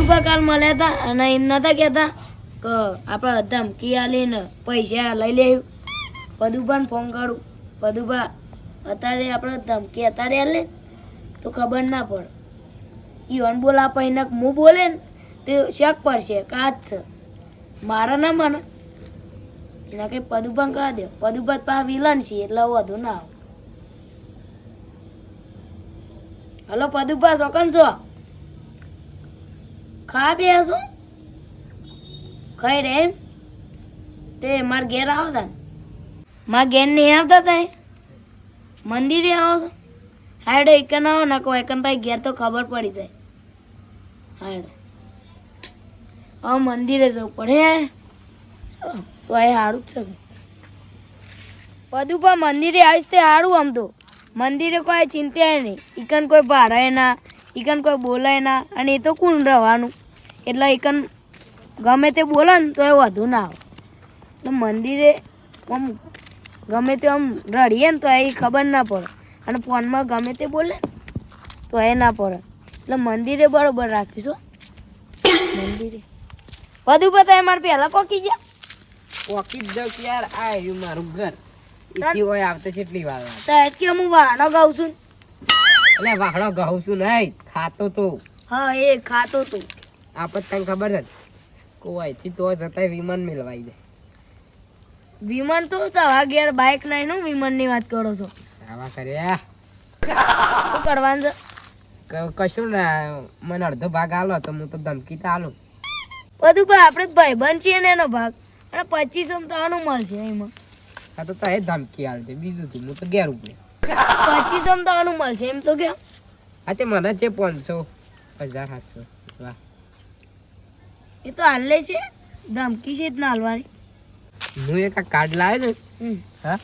પદુભા કાલ મળ્યા હતા અને એમ નતા કહેતા કે આપણે ધમકી આલીને પૈસા લઈ લેવું. પદુભાને ફોન કરું. પદુભા અત્યારે આપણે ધમકી અત્યારે આલે તો ખબર ના પડે. ઈવન બોલા પહેને હું બોલે ને તો શક પડશે કાચ છે મારા ના મને એના કંઈ પદુભા કહી દે. પદુભા પા વિલન છે એટલે વધુ ના આવે. હલો પદુભા ચોકન છો? ખા બે છો ખાઈ રે એમ તે મારા ઘેર આવતા મારા ઘેર નહીં આવતા ત્યાં મંદિરે આવો છો? હાડો એકન આવો ને કહો એકન ભાઈ ઘેર તો ખબર પડી જાય. હાડો હવે મંદિરે જવું પડે તો એ સારું જ છે. પદુભા મંદિરે આવીશ તે સારું. આમ તો મંદિરે કોઈ ચિંતા નહીં. ઈકન કોઈ ભાડાય ના, ઈકન કોઈ બોલાય ના, અને એ તો કોણ રહેવાનું એટલે ઈકન ગમે તે બોલે ને તો એ વધુ ના આવે. એટલે મંદિરે આમ ગમે તે આમ રડીએ ને તો એ ખબર ના પડે અને ફોનમાં ગમે તે બોલે તો એ ના પડે. એટલે મંદિરે બરોબર રાખીશું. મંદિરે પદુભા તમે મારે પહેલા પોકી ગયા. પોકી જ જાઉં કે યાર આ આવ્યું મારું ઘર. ઈથી હોય આવતે કેટલી વાર લાગે. તો કે હું વાહનો ગાઉં છું. એટલે વાહડો ઘઉં છું નહીં ખાતો તો. હા એ ખાતો તો આપત તને ખબર છે કોઈથી તો જતા વિમાન મેળવાઈ જાય. વિમાન તો તમારા ઘેર બાઇક નહીં નું વિમાન ની વાત કરો છો. સાવા કર્યા શું કરવાનું છે? કશું ના મને અડધો ભાગ આલો તો હું તો ધમકી તો આલું. પદુભા આપણે ભાઈબંધ છીએ ને એનો ભાગ અને 2500 તો આનું મળશે એમાં. હા તો એ ધમકી આલજે બીજું તું હું તો ઘેર ઉપર 2500 તો આનું મળશે એમ તો કે. હા તે મને છે 500 1700 વાહ એ તો હાલ લે છે ધમકી છે જ ના હાલવાની. હું એક આ કાર્ડ લાવ્યો ને હમ હા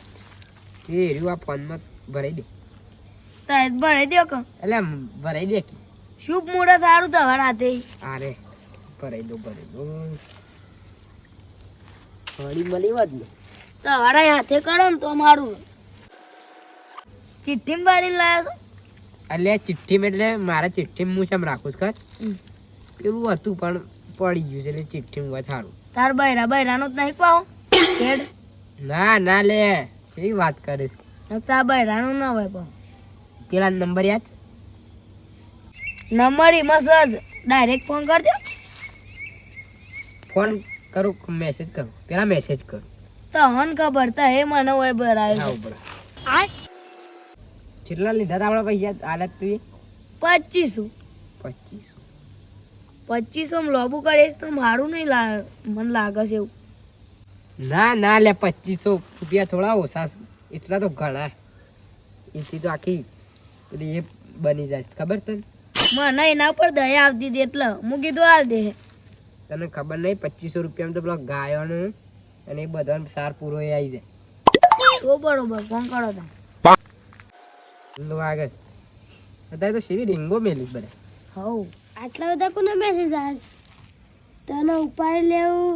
એ રહ્યું આ ફોનમાં ભરાઈ દે. તો એ ભરાઈ દો કે એટલે આમ ભરાઈ દે કે શુભ મુહૂર્ત સારું તમારા હાથે. અરે ભરાઈ દો વળી મળી વાત ને તમારા હાથે કરો ને તો મારું. ચિઠ્ઠી વાળી લાયા છો? એટલે ચિઠ્ઠી એટલે મારા ચિઠ્ઠી હું શેમ રાખું છું એવું હતું પણ પડી ગયું છે એટલે ચિઠ્ઠી હોય સારું. તાર બૈરાનો જ નહીં પાવો હેડ. ના ના લે શી વાત કરે છે. તાર બૈરાનો ના હોય પાવો. પેલા નંબર યાદ નંબર એમાં સજ ડાયરેક્ટ ફોન કરજો. ફોન કરું મેસેજ કરું પેલા મેસેજ કરું તો હન ખબર તા હે મને હોય બરાબર. કેટલા લીધા હતા આપણા પૈસા હાલત તું 2500 માં લોબુ કરીશ તો મારું નહીં મને લાગે છે એવું. ના ના લે 2500 રૂપિયા થોડા ઓછા છે એટલા તો ઘણા એથી તો આખી બધી એ બની જાય ખબર તને. મને એના પર દયા આવતી હતી એટલે હું કીધું હાલ દે. તને ખબર નહીં 2500 રૂપિયામાં તો પેલો ગાયોનો અને એ બધા સાર પૂરો એ આવી જાય. તો બરોબર ફોન કરો તમે. આગળ અત્યારે તો સેવી રીંગો મેલી બધા. હવ આટલા બધા કોને મેસેજ આવે છે? તને ઉપાડી લેવું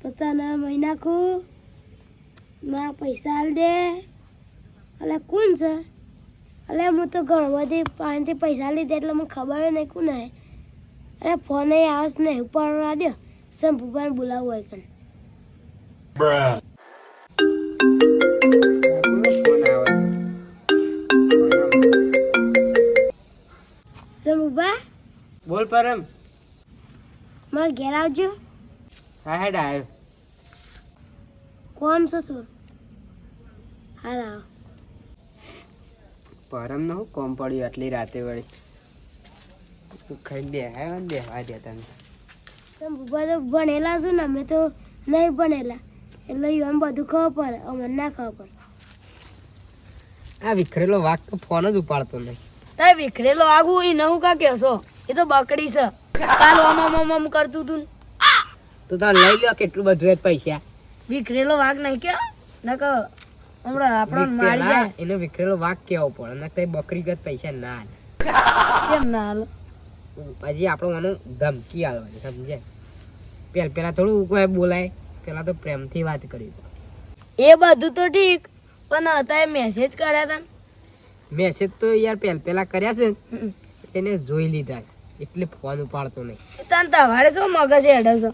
તો તને મહિના ખું મારા પૈસા હાલ દે. એટલે કોણ છે? એટલે હું તો ઘણું બધી પાસેથી પૈસા લીધા એટલે મને ખબર નહીં કોણ હે. અરે ફોન આવે છે નહીં ઉપાડવા દો. શંભુભાઈને બોલાવવું હોય કન. શંભુભા બોલ પરમ. મારા ઘેર આવજો. હા હેડ આવ્યો. કોમ છે થોડું હાલ આવો. પરમ નો કોમ પડ્યું આટલી રાતે વળી ખાઈને બેહવા દે તને. શંભુભા તો ભણેલા છું ને અમે તો નહીં ભણેલા એટલે એમ બધું ખબર પડે અમને ના ખબર પડે. આ વિખરેલો વાઘ તો ફોન જ ઉપાડતો નહીં. તારે વિખરેલો આગું એ નવું કા કહેશો? એ તો બકડી છે. કાલ ઓમ કરતું તું તો તાર લઈ લ્યો કેટલું બધું જ પૈસા. વિખરેલો વાઘ નહીં કે નકર હમણાં આપણો મારી જાય. એને વિખરેલો વાઘ કેવો પડે ને તે બકરી ગત પૈસા ના હાલે. કેમ ના હાલ? હજી આપણો મને ધમકી આલવાની સમજે. પેલા થોડું કોઈ બોલાય પેલા તો પ્રેમથી વાત કરી. એ બધું તો ઠીક પણ અત્યારે મેસેજ કર્યા હતા. મેસેજ તો યાર પેલા કર્યા છે એને જોઈ લીધા છે. એટલે ફોન ઉપાડતો નહીં. તને તમારે શું મગજ હેડે છે?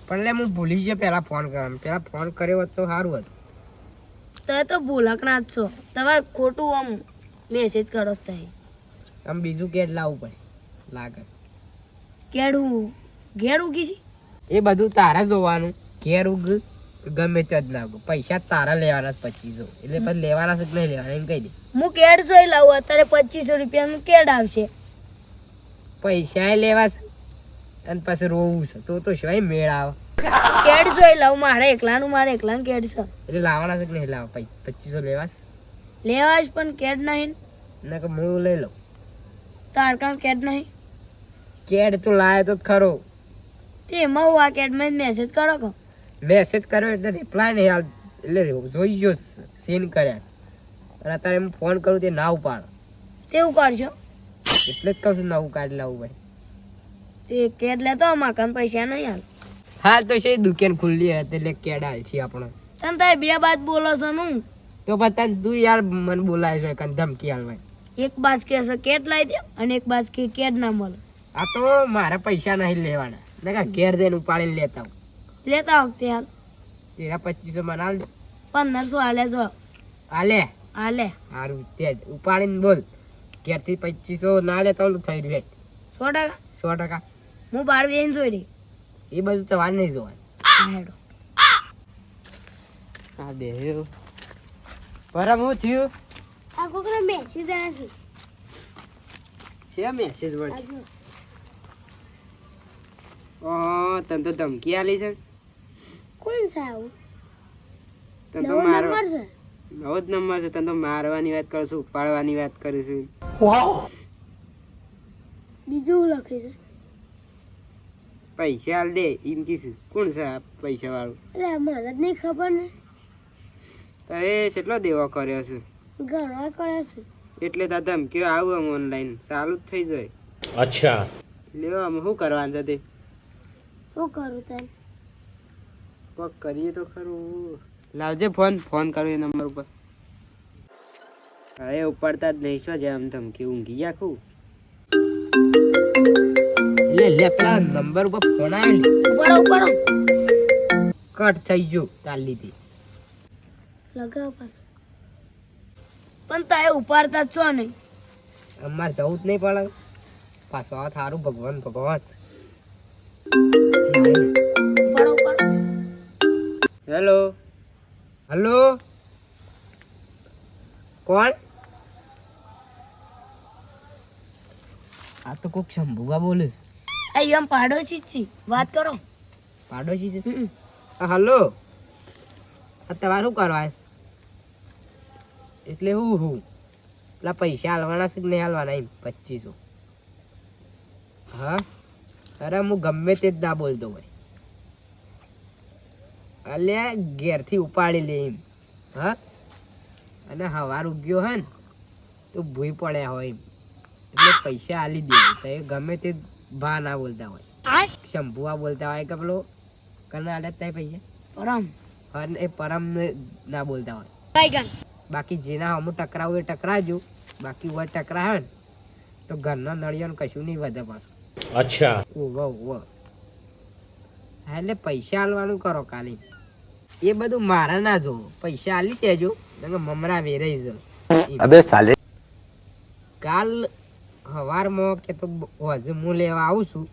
પણ લે હું ભૂલી ગયો પહેલા ફોન કરવાનો. પહેલા ફોન કર્યો હોત તો સારું હતું. તમે તો ભૂલકના જ છો. તમારે ખોટું આમ મેસેજ કરો તમે. આમ બીજું કેડ લાવવું પડે લાગે છે. કેડું ઘેર ઉગી છે? એ બધું તારા જોવાનું. ઘેર ઉગ ગમે તે જ ના ઉગ. પૈસા તારા લેવાના 2500. એટલે પછી લેવાના છે કે નહીં લેવાના એમ કહી દે. હું કેડ જોઈ લાવું અત્યારે 2500 રૂપિયાનું કેડ આવશે. પૈસા લેવા છે અને પછી રોવું છે તો શું મેળ આવે. કેડ જોઈ લાવું મારે એકલાનું કેડ છે. એટલે લાવવાના છે કે નહીં લાવવા? 2500 લેવા છે લેવા જ પણ કેડ નહીં. ને કે હું લઈ લઉં. તાર કામ કેડ નહીં કેડ તો લાવે તો ખરો. તે એમાં હું આ કેડમાં મેસેજ કરો કહો. મેસેજ કર્યો એટલે રિપ્લાય નહીં હાલ. એટલે જોઈ ગયો સીન કર્યા અને અત્યારે એમ ફોન કરું તે ના ઉપાડો. તેવું કરશો એટલે જ કહું છું નવું કાર્ડ લાવવું પડે. તે કેડ લેતો અમારા કામ પૈસા નહીં હાલ. હાલ તો છે દુકાન ખુલ્લી હતી એટલે કેડ હાલ છે આપણો. તને તારે બે બાદ બોલો છો નું. તો પતા તું યાર મને બોલાય છે કે ધમકી હાલવાય. એક બાજ કે છે કેડ લાવી દે અને એક બાજ કે કેડ ના મળે. આ તો મારા પૈસા નહીં લેવાના. ને કા ઘેર દઈને ઉપાડીને લેતા આવું. લેતા વખતે હાલ તેરા 2500 મને હાલ દે. 1500 હાલે જો હાલે હાલે સારું તે ઉપાડીને બોલ. ઘેરથી 2500 ના લેતા હોય તો થઈ રહ્યું 100%. 100%. હું બાર બેન જોઈ રહી. એ બધું તો વાર નહીં જોવાનું. હેડો હા બે પરમ હું થયું આ કોકનો મેસેજ આવ્યો છે મેસેજ વળ. છે. તને તો ધમકી આલી છે. કોણ છે આવું? તને તો નવો મારો નંબર છે. નવો જ નંબર છે. તને તો મારવાની વાત કરું છું, ઉપાડવાની વાત કરું છું. બીજું લખી છે. પૈસા હાલ દે એમ કીધું. કોણ છે આ પૈસા વાળું? એટલે મને જ નહીં ખબર ને. તો એ કેટલો દેવો કર્યો છે ઘણા કરે છે. એટલે તો ધમકીઓ આવું આમ ઓનલાઈન ચાલુ જ થઈ જાય. अच्छा લેવા આમ શું કરવાનું છે તે? શું કરું તને? પગ કરીએ તો ખરું. લાવજે ફોન. ફોન કરું એ નંબર ઉપર. હવે ઉપાડતા જ નહીં. શું છે આમ ધમકી? ઊંઘી જા ખું. લે પેલા નંબર ઉપર ફોન આવ્યો. ઉપાડો કટ થઈ ગયો તાર લીધી. લગાવ પાછું. પણ તારે ઉપાડતા જ છો નહીં. અમારે જવું જ નહીં પડે. પાછો આ થારું ભગવાન. ઉપાડો. હેલો હેલો કોણ? આ તો કોક શંભુબા બોલે છે. એમ પાડોશી જ છે. વાત કરો. પાડોશી છે. હલો તમારે શું કરવા? એટલે હું પેલા પૈસા હાલવાના છે કે નહીં હાલવાના? એમ 2500. હા અરે હું ગમે તે જ ના બોલતો હોય. અલ્યા ઘેરથી ઉપાડી લે એમ. હા અને હવાર ઉગ્યો હે ને તો ભૂઈ પડ્યા હોય એમ. એટલે પૈસા હાલી દે. તો એ ગમે તે ભા ના બોલતા હોય. શંભુઆ બોલતા હોય કે પેલો કના આલે થાય પૈસા પરમ. અને એ પરમ ના બોલતા હોય. બાઈગન. બાકી જેના અમુક ટકરાવું એ ટકરાજો. બાકી હોય ટકરાવે ને તો ઘરના નળિયાનું કશું નહીં વધે પાછું. अच्छा ઓવો હા એટલે પૈસા હાલવાનું કરો કાલે. એ બધું મારા ના જોવો. પૈસા હાલી દેજો. મમરા વેરાઈ જ. अबे साले કાલ સવારમાં કે તો હજુ હું લેવા આવું છું.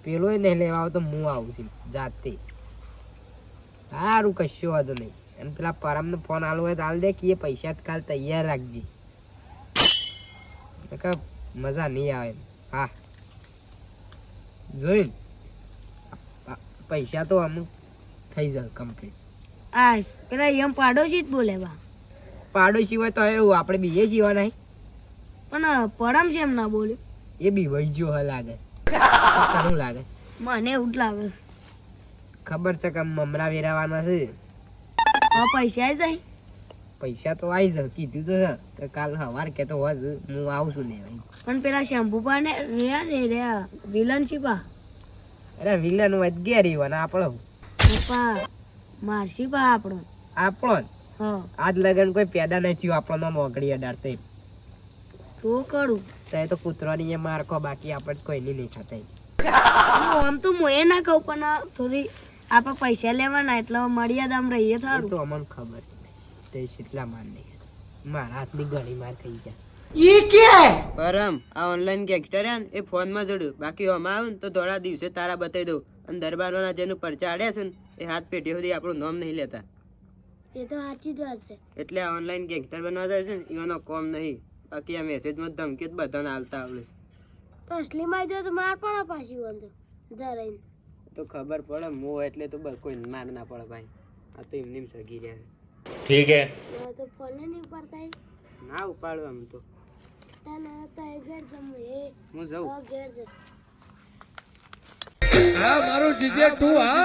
પેલો નહીં લેવા આવું તો હું આવું છું જાતે. સારું કશું વાંધો નહીં. અને પેલા પરમને ફોન આલો હોય તો હાલ દે કે એ પૈસા કાલ તૈયાર રાખજે. મજા નહીં આવે. હા જોઈને પૈસા તો અમુક થઈ જાય કમ્પ્લીટ. આ પેલા એમ પાડોશી જ બોલે બા. પાડોશી હોય તો એવું આપણે બીજે જીવા નહીં. પણ પરમ છે એમ ના બોલ્યું. એ બી વહી ગયો હ લાગે. તને લાગે? મને એવું જ લાગે. ખબર છે કે મમરા વેરાવાના છે. હવે પૈસા આવી જાય. પૈસા તો આવી જાય. કીધું તો છે કે કાલ સવાર કે તો હોજ હું આવું છું લેવા. પણ પેલા શેમ્પુ પા ને રહ્યા વિલન છે પા. અરે વિલન વધ ગયા રહ્યો ને આપણો પપ્પા મારસી પા આપણો. આપણો હા આજ લગન કોઈ પેદા નહીં થયું આપણો મોગડી અડાડતો. તો કરું. તો એ તો કૂતરાની એ માર ખો, બાકી આપણે કોઈની નહીં ખાતા. આમ તો હું એ ના કહું, પણ આ થોડી આપણે પૈસા લેવાના એટલે મર્યાદામાં રહીએ એ સારું. તો અમને ખબર તે કેટલા માર નહીં, મારા હાથની ઘણી માર ખાઈ ગયા. પરમ આ ઓનલાઈન ગેંગસ્ટર હે ને એ ફોનમાં જોડ્યું, બાકી આમાં આવું ને તો થોડા દિવસે તારા બતાવી દઉં. અને દરબારોના જેનું પરચા આડ્યા છે ને એ હાથ પેઢીઓ સુધી આપણું નામ નહીં લેતા. એ તો સાચી જ વાત છે. એટલે આ ઓનલાઈન ગેંગસ્ટર બનવા જાય છે ને એનો કોમ નહીં, બાકી આ મેસેજમાં ધમકી જ બધાને હાલતા આવડે છે. તો અસલી માં જો તો માર પડે પાછી વાંધો ધરાઈને. તો ખબર પડે મો એટલે તો કોઈ માર ના પડે ભાઈ, આ તો એમની સગી રહ્યા છે. ठीक है તો ફોન નહીં ઉપાડતા ના ઉપાડવા આમ તો તને હતા ઘેર જમું એ હું જાઉં. ઘેર જ હા મારું જીજે તું હા